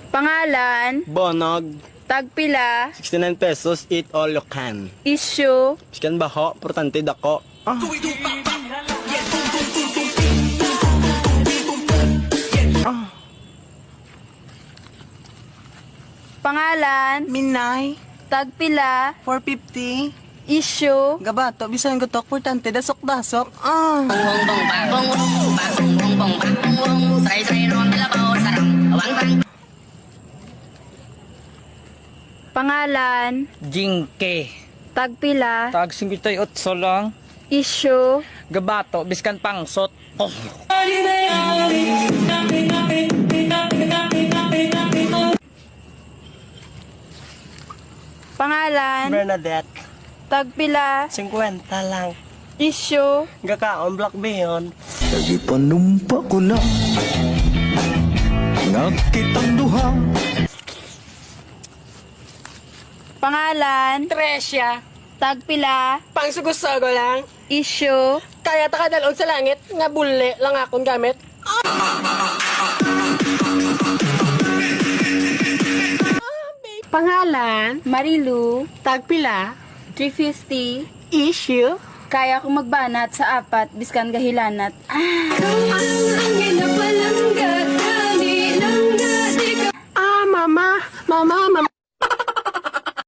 Pangalan, Bonog, tagpila, 69 pesos, eat all you can. issue, Biskan baho, importante dako. Ah. pangalan, Minay, tagpila, 450. issue, Gabato, bisan gutok, portante, dasok-dasok. Ah. pangalan, Jingke. tagpila, Tag 58 lang. issue, Gabato, biskan pangsot. Oh. pangalan, Bernadette, tagpila, 50 lang. issue, Gakaon, black beyon. Lagi panumpa ko na Ngakitang duha pangalan, Tresya, tagpila, pangsugusogo lang. issue, Kaya ta kadalog sa langit, nga bulle lang akong gamit. Pangalan, Marilu, tagpila, 350, issue, kaya kong magbanat sa apat, biskan gahilanat. mama,